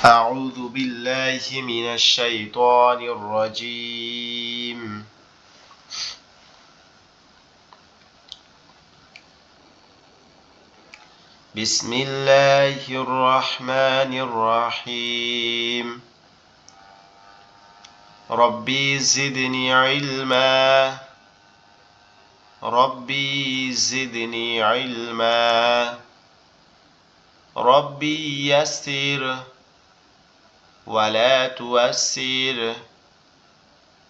أعوذ بالله من الشيطان الرجيم. بسم الله الرحمن الرحيم. ربي زدني علما. ربي زدني علما. ربي يسر ولا تؤسر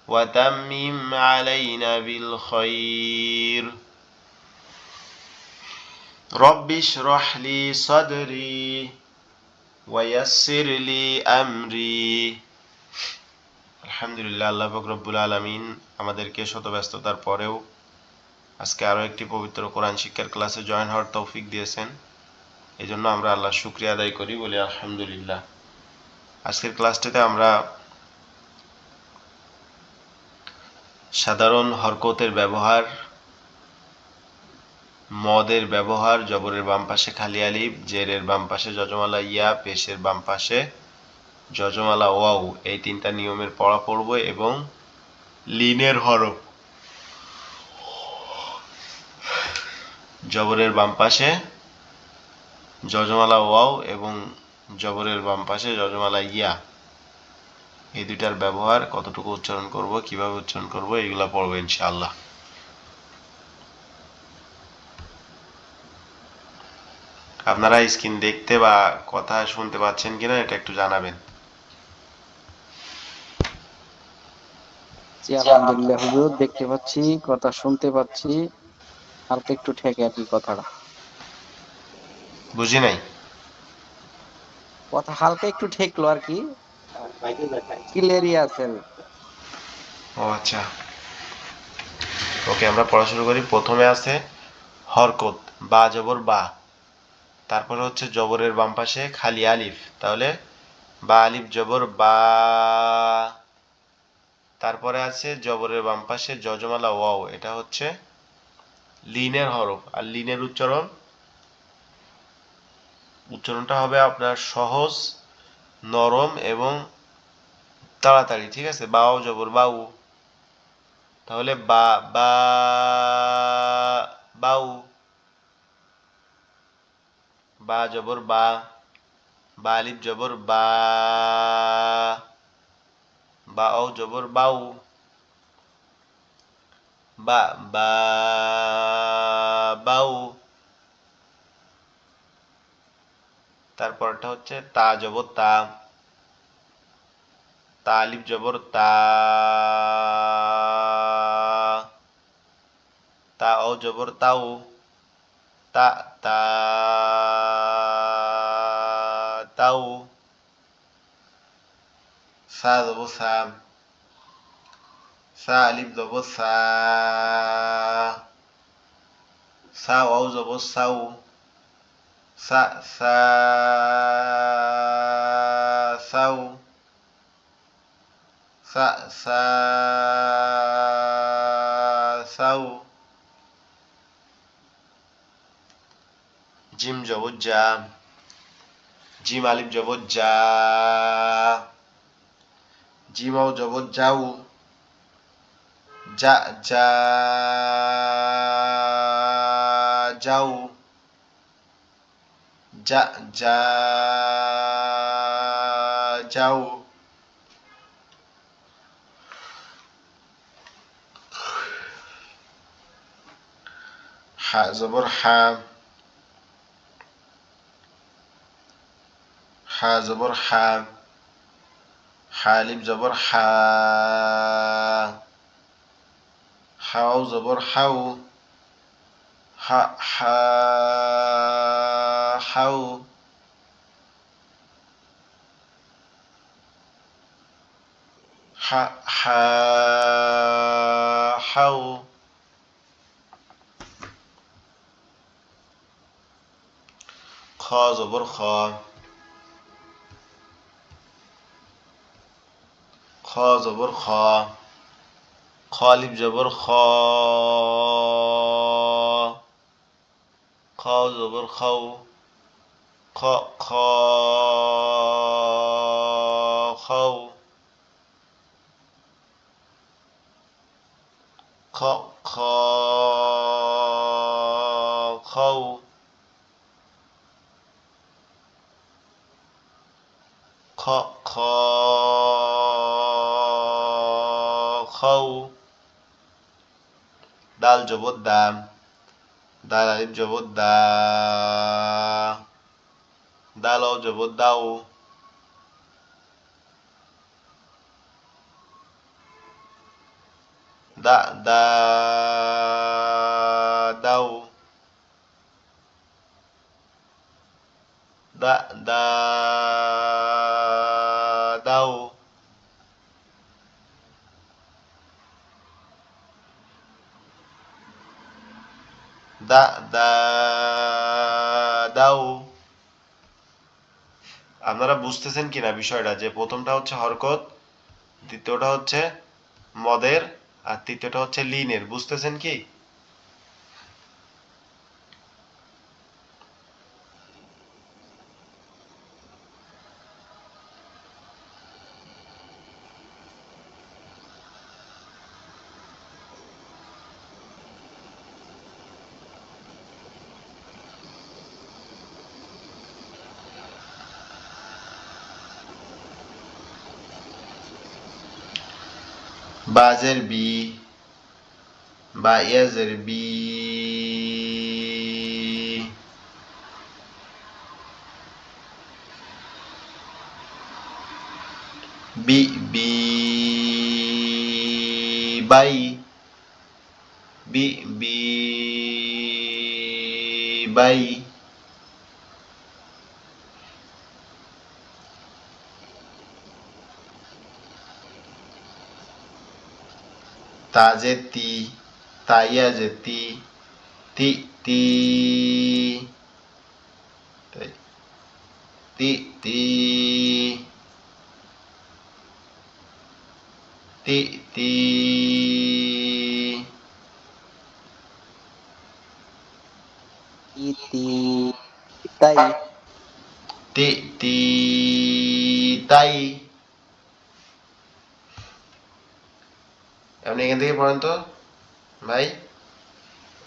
وتمم علينا بالخير. رب اشرح لي صدري ويسر لي أمري. আলহামদুলিল্লাহ, আল্লাহ পাক রব্বুল আলামিন আমাদেরকে শত ব্যস্ততার পরেও আজকে আরও একটি পবিত্র কোরআন শিক্ষার ক্লাসে জয়েন হওয়ার তৌফিক দিয়েছেন। এই জন্য আমরা আল্লাহর শুকরিয়া আদায় করি, বলি আলহামদুলিল্লাহ। আজকের ক্লাসটিতে আমরা সাধারণ হরকতের ব্যবহার, মদের ব্যবহার, জবরের বাম পাশে খালি আলিফ, জেরের বাম পাশে যজমালা ইয়া, পেশের বাম পাশে যজমালা ওয়াও, এই তিনটা নিয়মের পড়া পড়ব এবং লিনের হরফ, জবরের বাম পাশে যজমালা ওয়াও এবং জবরের বাম পাশে যজমালা ইয়া, এই দুইটার ব্যবহার, কতটুকু উচ্চারণ করব, কিভাবে উচ্চারণ করব, এগুলা পড়বো ইনশাআল্লাহ। আপনারা স্ক্রিন দেখতে বা কথা শুনতে পাচ্ছেন কিনা এটা একটু জানাবেন। জি আলহামদুলিল্লাহ হুজুর, দেখতে পাচ্ছি, কথা শুনতে পাচ্ছি। হালকা একটু ঠেকে আর কি কথাটা। বুঝি নাই। কথা হালকা একটু ঠেকলো আর কি। ক্লিয়ারই আছে। ও আচ্ছা, ওকে, আমরা পড়া শুরু করি। প্রথমে আছে হরকত, বা জবর বা, তারপরে হচ্ছে জবরের বাম পাশে খালি আলিফ, তাহলে বা আলিফ জবর বা, তারপরে আছে জবরের বাম পাশে যজমালা ওয়াও, এটা হচ্ছে লিনের হরফ। আর লিনের উচ্চারণটা হবে আপনার সহজ, নরম এবং তাড়াতাড়ি, ঠিক আছে? বাও জবর বাউ, তাহলে বা বা বাউ, বা জবর বা, বা আলিফ জবর বা, বা ও জবর বাউ, বা বা বাউ। তারপরটা হচ্ছে তা জবর তা, তা আলিফ জবর তা, তা ও জবর তাও, তা তা তাও। সা জবর সা, সা আলিফ জবর সা, সা ওয়াও জবর সাউ, সা সা সাউ, সা সা সাউ। জিম জবর জা, জিম আলিফ জবর জা, জিম ওয়াও জবর যাও, যা যা যাও, যা যা যাও। হা জবর হা, হা জবর হা, হা আলিফ জবর হা, হাও জবর হাও, হা হা হাও। হা হা হাও। খ জবর খ, খ জবর খ, খ আলিফ জবর খ, খ জবর খাও, খ খ খ খ খউ, দাল জবর দাম, দাল আলিফ জবর দা, দাল অ জবর দাও, দা দা দাও, দা দা দাও, দা দা দাও। আপনারা বুঝতেছেন কিনা বিষয়টা, যে প্রথমটা হচ্ছে হরকত, দ্বিতীয়টা হচ্ছে মদের, আর তৃতীয়টা হচ্ছে লিনের। বুঝতেছেন কি? বাজের বি, বা ইয়াজের বি, বি বি বাই, বি বি বাই, তাজে তি, তাইয়াজে তি, তি তি, তি তি, তি তি, ইতি তাই, তি তি তাই। আপনি এখান থেকে পড়েন তো ভাই,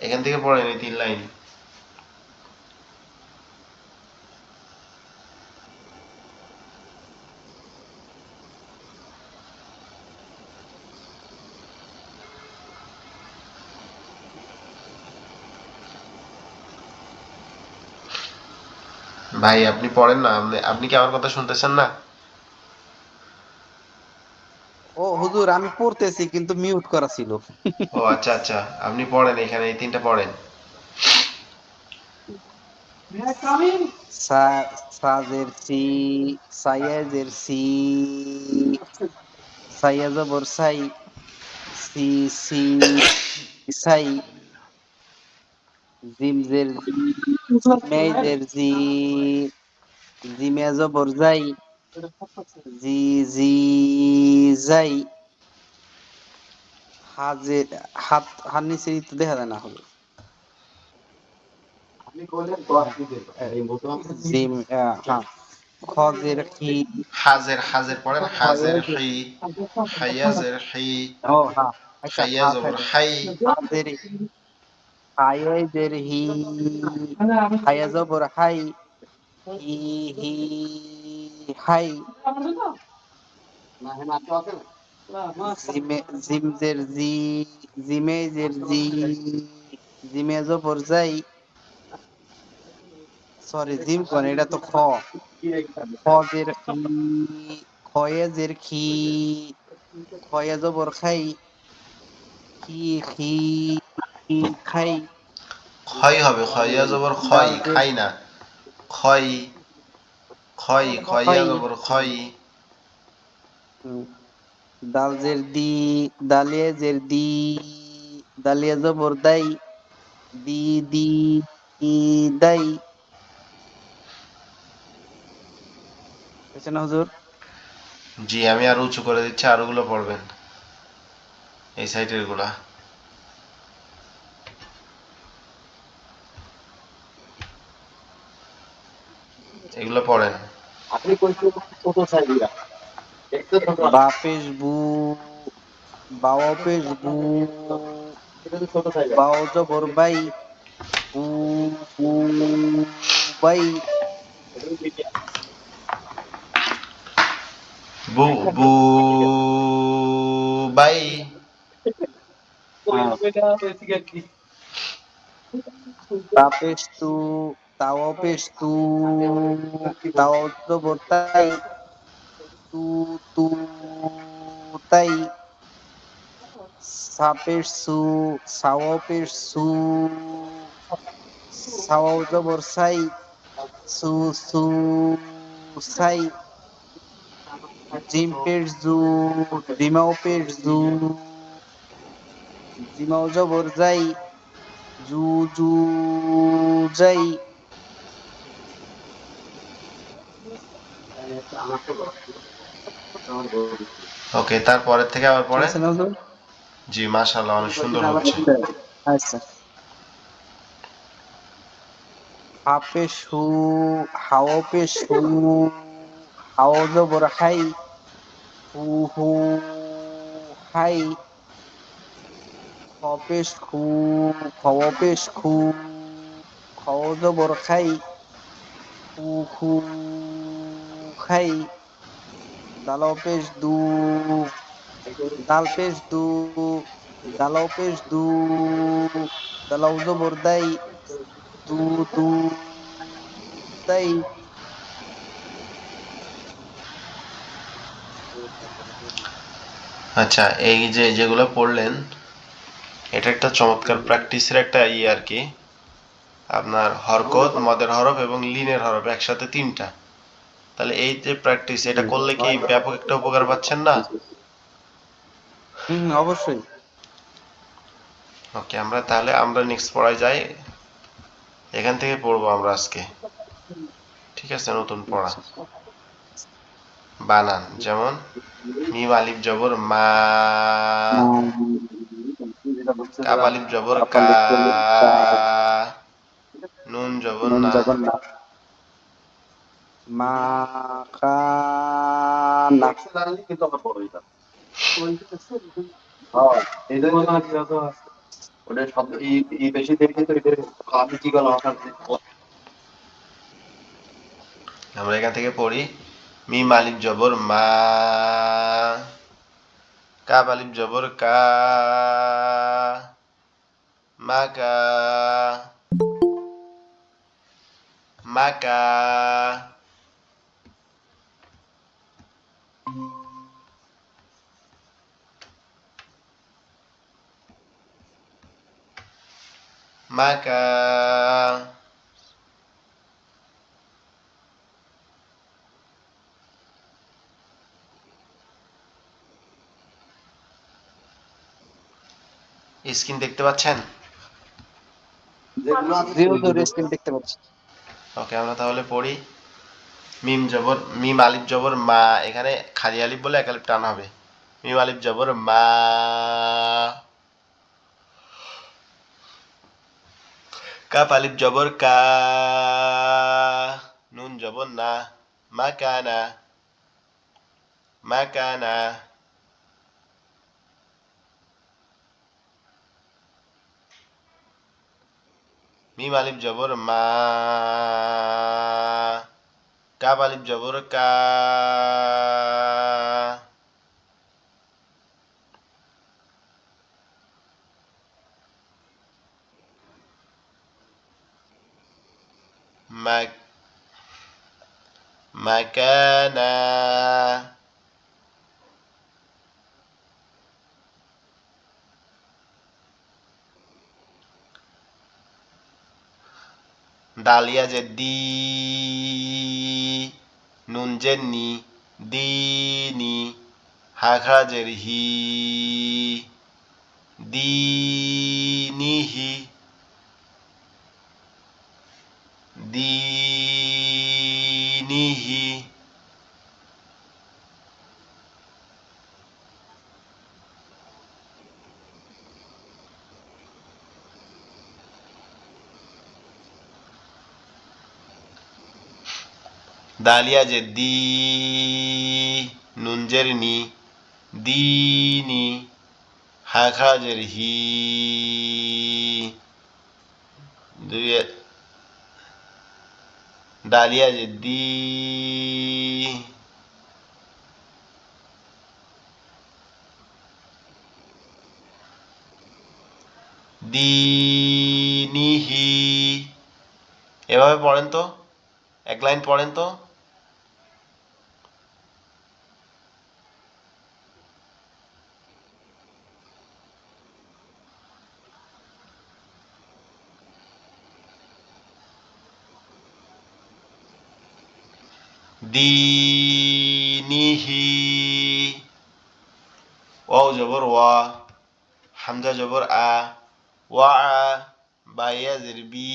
এখান থেকে পড়েন এই 3 লাইন। ভাই আপনি পড়েন না, আপনি কি আমার কথা শুনতেছেন না? ও হুজুর, আমি পড়তেছি কিন্তু মিউট করা ছিল। ও আচ্ছা আচ্ছা, আপনি পড়েন, এখানে এই 3টা পড়েন। সাজের সি, সাইয়াজের সি, সাইয়া জবর সাই, সি সি সাই, জিমজের জি, মেজের জি, জিমে জবর যাই, জি জি যাই, হাজে হাত হাত নিচে তো দেখা যায় না হবে। জিম হ্যাঁ, খজের খি, হাজের, হাজের পড়েন, হাজের খয়েজের হি, হাইয়াজের হি, ও হ্যাঁ, একটা হাইয়া হা জবর থাকে, হাই, হাজের হায়েজের হি, হায়া জবর হাই, হি হি হাই, জিমে জিমজের জি, জিমেজের জি, জিমে জবর যাই, সরি জিম কোন এটা তো খ, খজের খি, খয়েজের খি, খয়ে জবর খাই, খি খি খাই, ক্ষয় হবে, খইয়া জবর ক্ষয়, দালজের খাই না, ক্ষয়, ক্ষয়, খইয়া খই, জবর ক্ষয়, দালজের দি, দালিয়েজের দি, দালিয়া জবর দাই, দি দি দাই, বুঝছেন না হুজুর? জি আমি আরো উঁচু করে দিচ্ছি, আরো গুলো পড়বেন, এই সাইডের গুলা এগুলো পড়েন। বাপেশ বু, বাও পেশ বু, বাও জবর বাই, বু বু বাই, বু বু বাই। তাপেস্তু, তাওপেস্তু, তাও জবর তাই, তু তু তাই, সাপেরসু, সাওপেরসু, সাও জবর সাই, সু সু সাই, জিমপের জু, জিমাওপের জু, জিমাও জবর যাই, জু জু যাই। ওকে, তারপরের থেকে আবার ঠিক পড়েন। আছে না হুজুর? জি, মাশাআল্লাহ, অনেক সুন্দর হচ্ছে। আচ্ছা। হাপে সু, হাওপে সু, হাও জবর হাই, হু হু হাই, খপেশ খু, খওপেশ খু, খও জবর খাই, খু খু খাই, দালপেশ দু, দালপেশ দু, দালপেশ দু, দালাও জবর দাই, দু দু দাই। আচ্ছা, এই যে যেগুলো পড়লেন, এটা একটা চমৎকার প্র্যাকটিসের একটা আর কি। আপনার হরকত, মদের হরফ এবং লিনের হরফ একসাথে তিনটা। তাহলে এই যে প্র্যাকটিস, এটা করলে কি ব্যাপক একটা উপকার পাচ্ছেন না? অবশ্যই। ওকে, আমরা নেক্সট পড়ায় যাই। এখান থেকে পড়বো আমরা আজকে। ঠিক আছে, নতুন পড়া। বানান যেমন মিম আলিফ জবর মা, কাপ আলিফ জবর কা, নুন জবর নুন না। জগন্নাথ, মাখানা, আমরা এখান থেকে পড়ি মিম আলিফ জবর মা, কাপ আলিফ জবর কা, মাকা, মাকা, মাকা। স্ক্রিন দেখতে পাচ্ছেন? জি হুজুর স্ক্রিন দেখতে পাচ্ছি। ওকে, আমরা তাহলে পড়ি মিম আলিফ জবর মা, এখানে খালি আলিফ বলে এক আলিফ টান হবে। মিম আলিফ জবর মা, কাপ আলিফ জবর কা, নুন জবর না, মাকানা, মাকানা, মিম আলিফ জবর মা, কাপ আলিফ জবর কা, মাক, মাকানা। ডালিয়া যে দি, নুন যে নি, দিনি, হাখাজের হি, দিনিহি, দিনিহি, দালিয়া যে দি, নুনজের নি, দিনি, হাখাজের হি, দুই, ডালিয়া যে দি, দীনিহি। এভাবে পড়েন তো, এক লাইন পড়েন তো। দীনিহি। ওয়াও জবর ওয়া, হামজা জবর আ, ওয়া আ, বা ইয়া জের বি।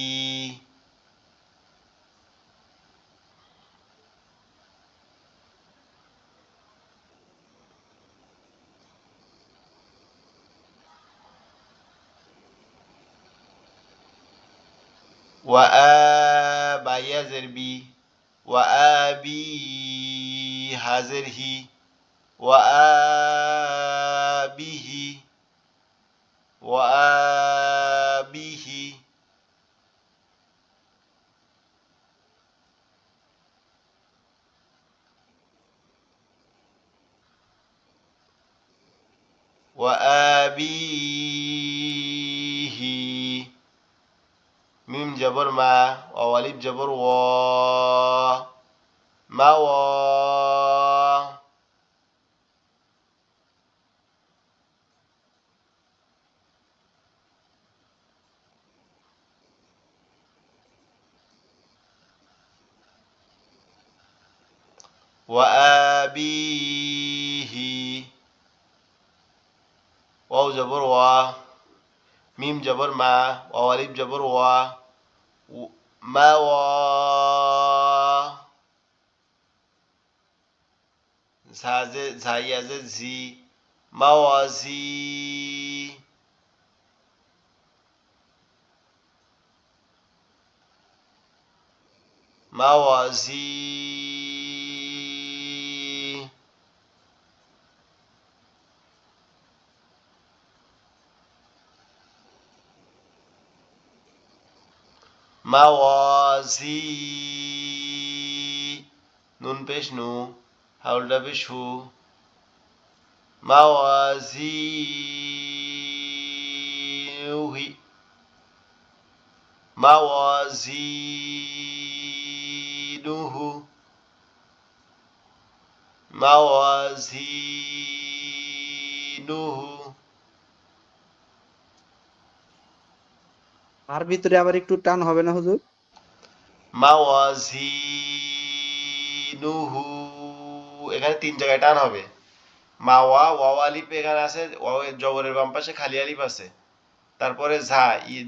ওয়া আ, বা ইয়া জের বি, ওয়া আ বি, হাজের হি, ওয়া আ বিহি, ওয়া আ বিহি। وآبيه ميم جبر ما ووالف جبر و ما و وآبيه واو جبر و ميم جبر ما ووالف جبر و ما و زايا زي موازي موازي موازي নুন পেশ নু, হাউলটা পেশ হু, মাওয়াজিনুহি, মাওয়াজিনুহু, মাওয়াজিনুহু। তার ভিতরে আবার একটু টান হবে না হুজুর? মাওয়াজিনুহু, এখানে 3 জায়গায় টান হবে। মাওয়া ওয়াও আলিফ এখানে আছে, ওয়াও জবরের বাম পাশে খালি আলিফ আছে। তারপরে ঝা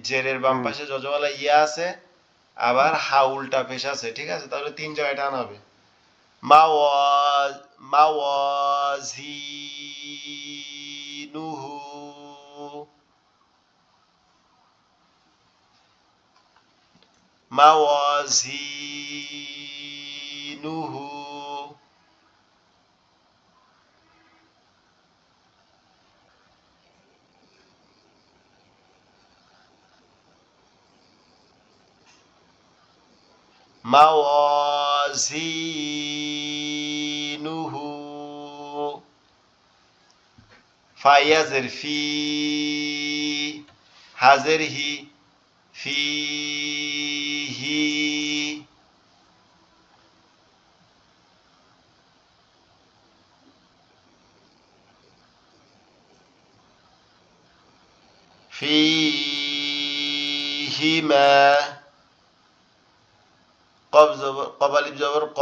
জেরের বাম হ্যাঁ। পাশে জজওয়ালা ইয়া আছে, আবার হা উল্টা পেশ আছে, ঠিক আছে? তাহলে 3 জায়গায় টান হবে। মাওয়াজিনুহু, মাওয়াজিনুহু। মাওয়াজিনুহু। ফায়াজের ফি, হাজের হি, ফিহি, ফিহিমা। কব জবর, কব আলিফ জবর ক,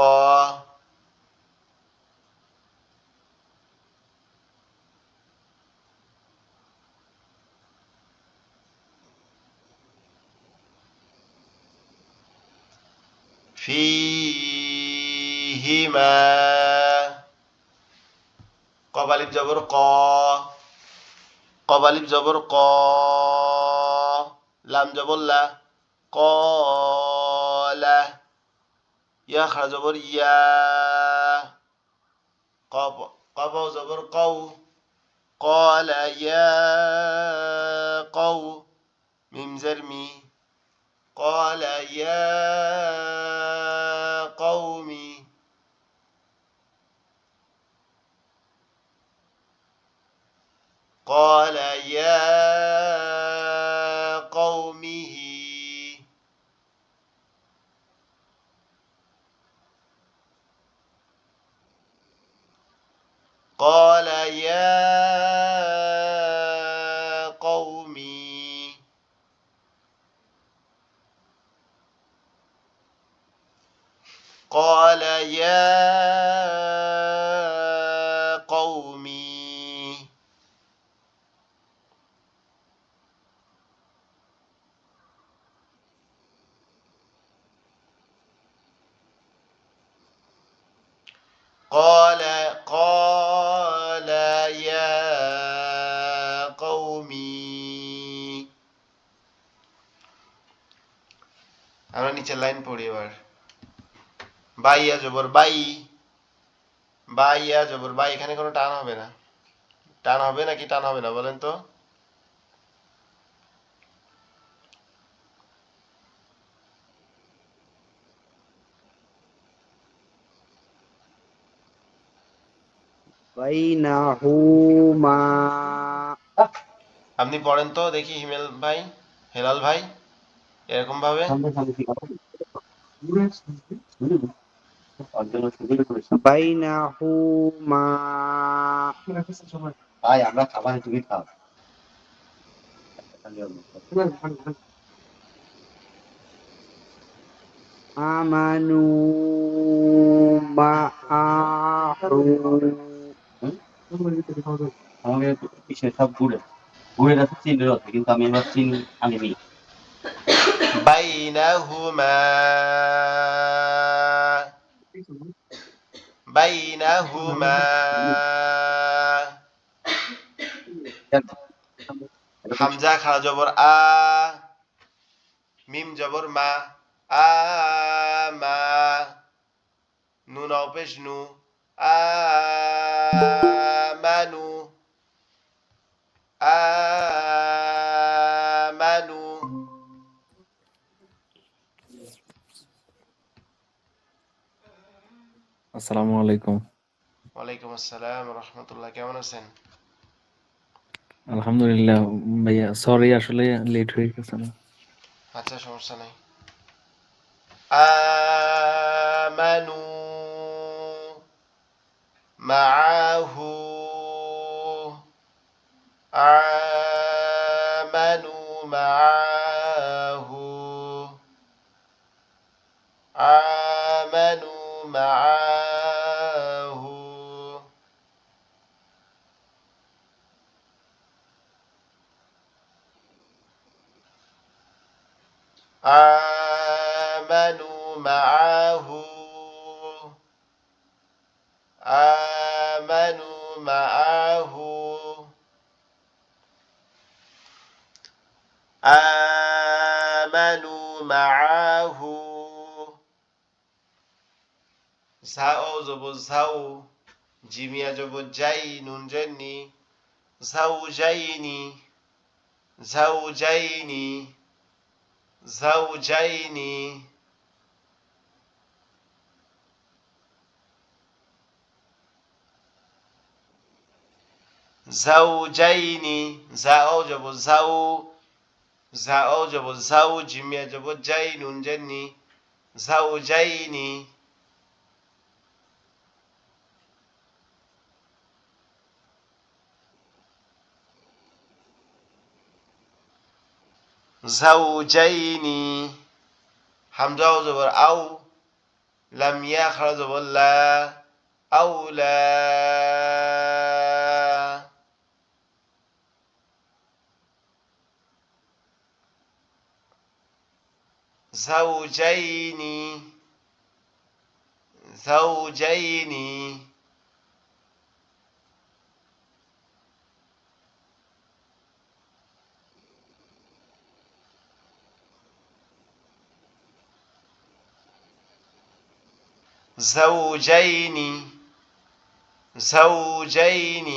ফিহিমা। কব আলিফ জবর ক, কব আলিফ জবর ক, লাম জবর লা, কলা। ইয়া খারা জবর ইয়া, কব, কব জবর কৌ, কলা ইয়া কৌ, মিম জের মি, কলা ইয়া কৌমি। قال يا قال يا قومي قال يا قومي قال يا قومي আমরা নিচের লাইন পড়ি এবার বাইয়া জবর বাই বাইয়া জবর বাই এখানে কোনো টান হবে না টান হবে নাকি টান হবে না বলেন তো বাইনাহুমা আপনি পড়েন তো দেখি হিমেল ভাই হেলাল ভাই এরকম ভাবে বাইনাহুমা ভাই আমরা খাবার তুমি খাও আমানু মাআহু আমাকে পিছিয়ে সব ঘুরে ঘুরে গেছে চিনের অর্থে কিন্তু আমি এবার চিন আনিনি বাইনাহুমা বাইনাহুমা হামজা খাড়া জবর আ মিম জবর মা আমা নুন অপেশ নু আমানু আমানু আসসালামু আলাইকুম। ওয়ালাইকুম আসসালাম রহমতুল্লাহ কেমন আছেন আলহামদুলিল্লাহ ভাইয়া, সরি আসলে লেট হয়ে গেছে না। আচ্ছা সমস্যা নাই আমানু মাআহু আমানু মাআহু আমানু মাআহু آمنوا معه آمنوا معه آمنوا معه زاو زبو زاو جيميا جبو جاي نون جني زوجين زوجين زوجين زوجين زاو جبو زاو زاو جبو زاو جيميا جبو جاي نون جني زوجين زوجين حمزة زبر أو لم يخرج زبر لا أولى زوجين زوجين زوجين زوجين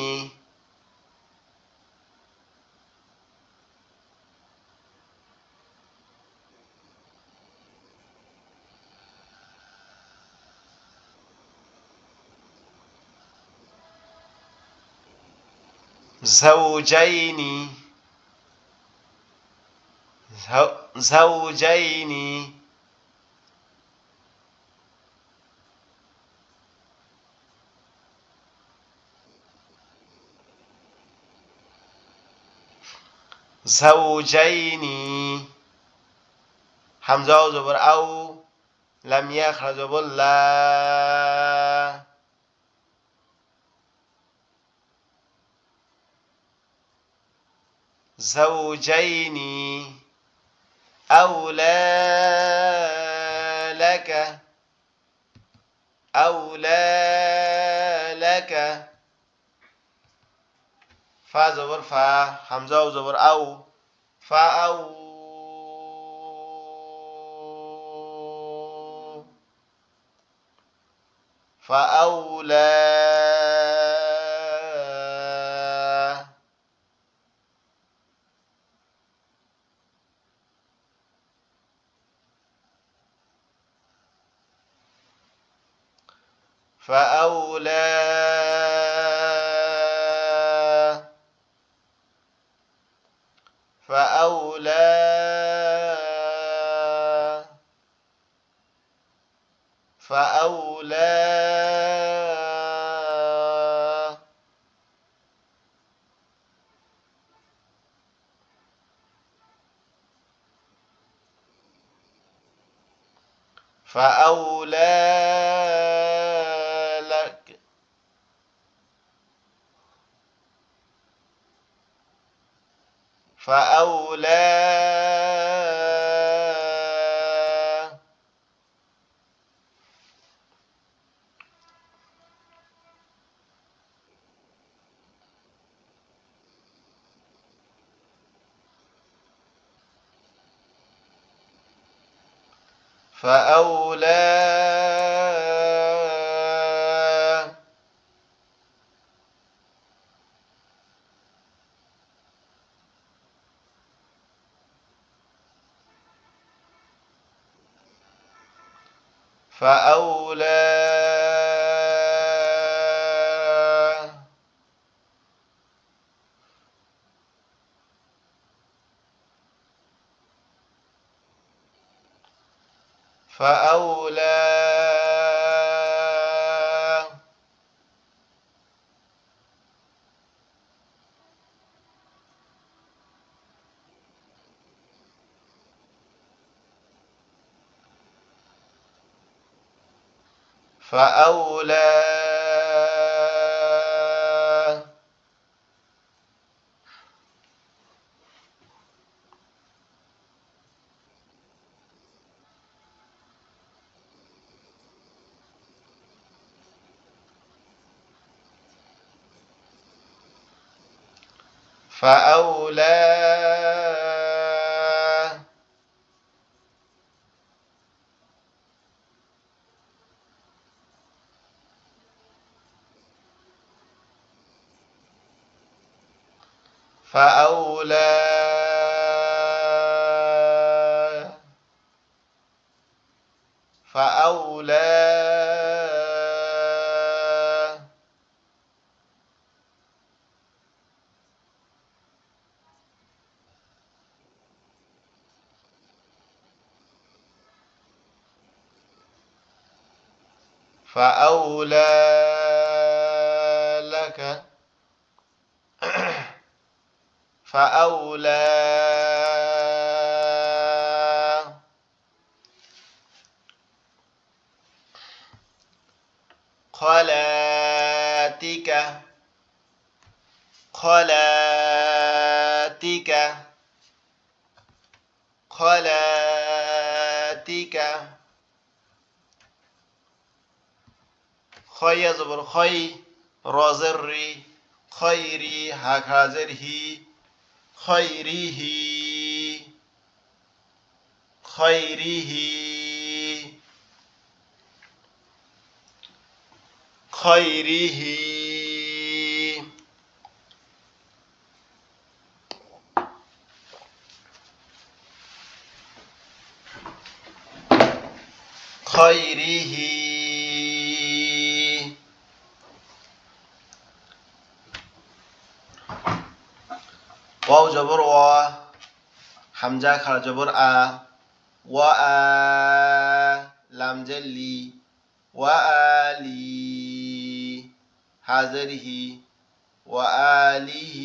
زوجين زوجين زوجين حمزة زبر أو لم يخرج لا زوجين أولى لك أولى لك فا زبر فا حمزة زبر أو فأو فأولى فأولى فأولى فأولى فأولى لك فأولى فأولى فأولى فأولى فأولى فأولى فأولى فأولى فأولى لك فأولى خلاتك خلاتك خلاتك خي زبر خي رازري خيري هكذره خيره خيره خيره خيره واو جبر وا حمزة خر جبر لام جلي وآلي حاضره وآله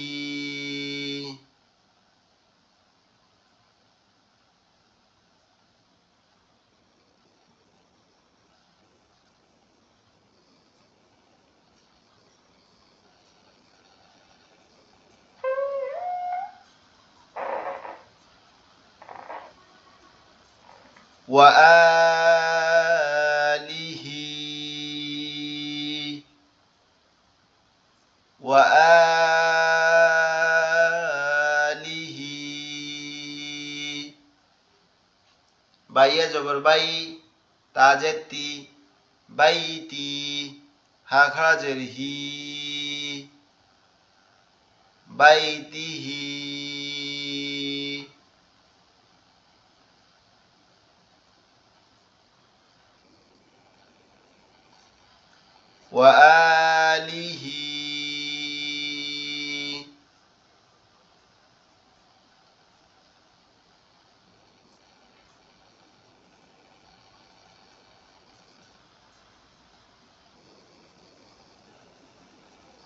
وآله وآله বাইয়া জবর বাই তাজেতি বাইতি হা খাজের হি বাইতিহি وآله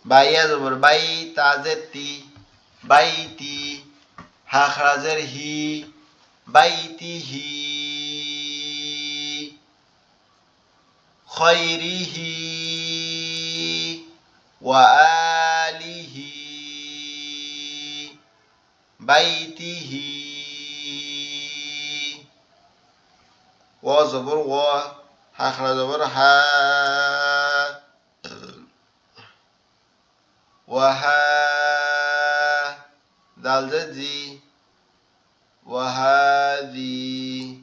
বাইয়া জবর বাই তাজেতি বাইতি হা খাজের হি বাইতিহি খৈরিহি وآله بيته وزبر و حخر زبر ها وها دال زي وهذه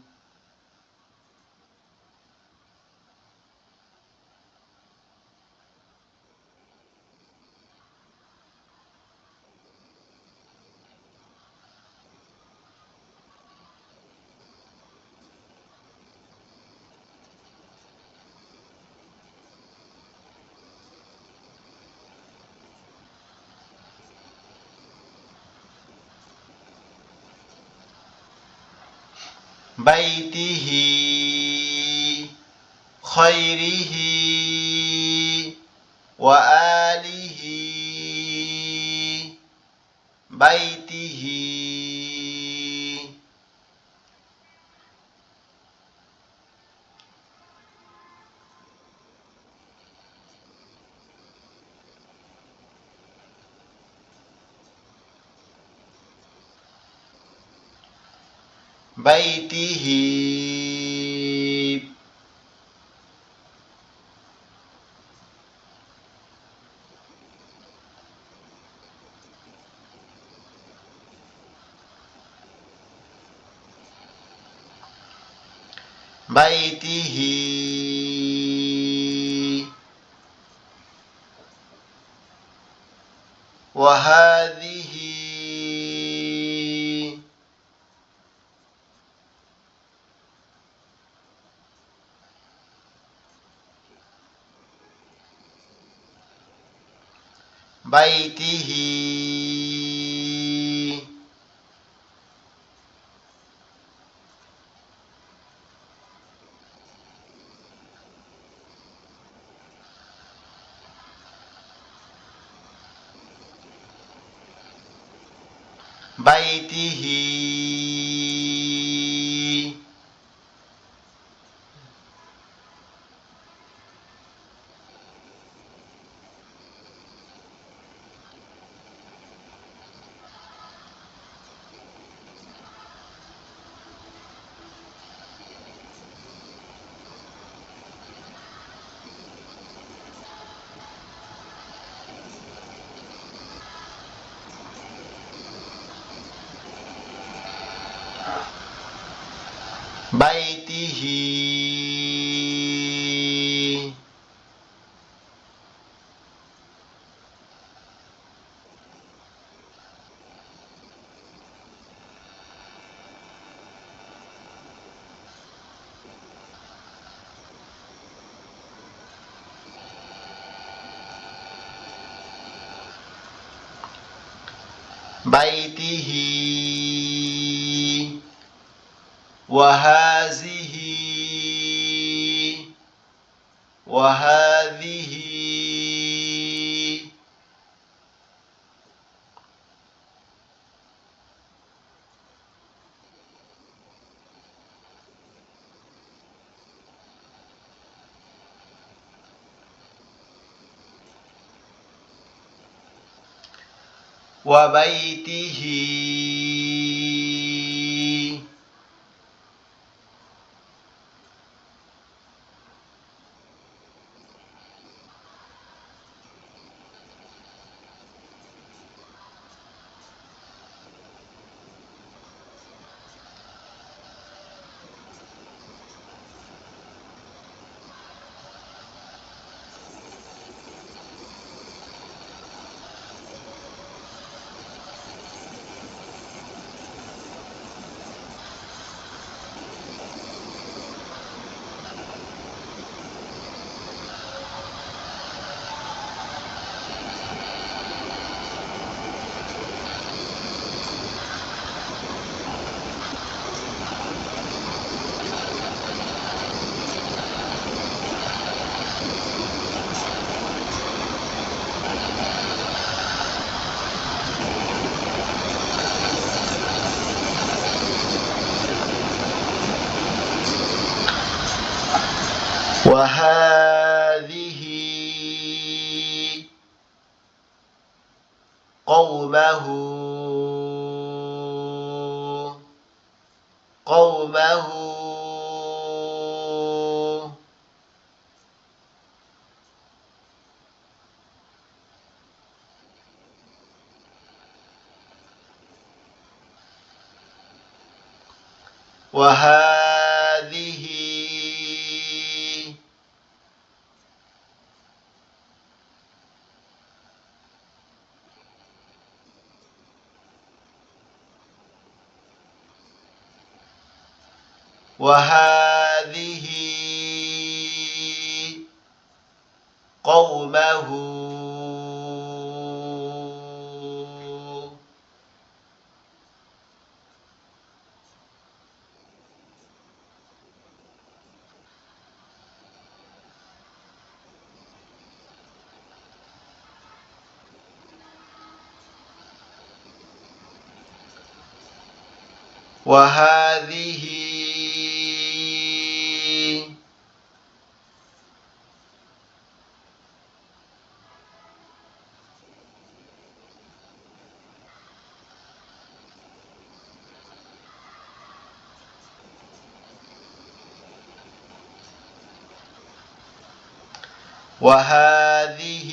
بيته خيره وآله بيته بيته بيته وهذه بيته بيته بيته بيته وهذه وهذه وبيته قومه قومه وهذه وهذه قومه وهذه وهذه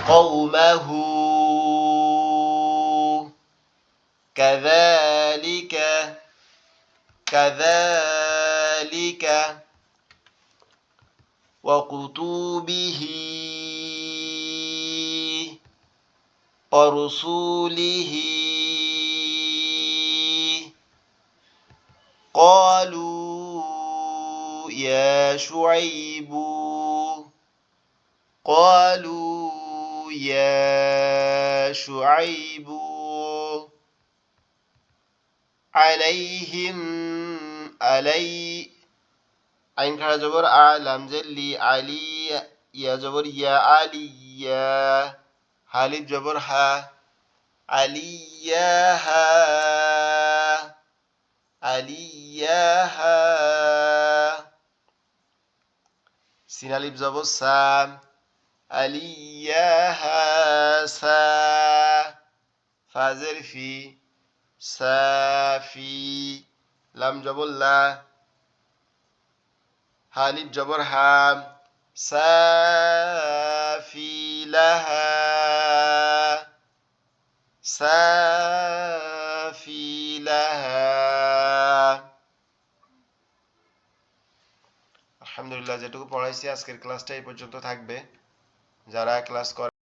قومه كذلك كذلك وكتبه ورسله قالوا يا شعيب قالوا يا شعيب عليهم علي عين خرج جبر لام جلي علي يا جبر يا علي يا حالف جبر ها عليها عليها سين ألف جبر سا عليها سا فازر في سافي لام جبر لا حالف جبر ها سافي لها سافي لها আলহামদুলিল্লাহ যেটুকু পড়াইছি আজকের ক্লাসটা এই পর্যন্ত থাকবে যারা ক্লাস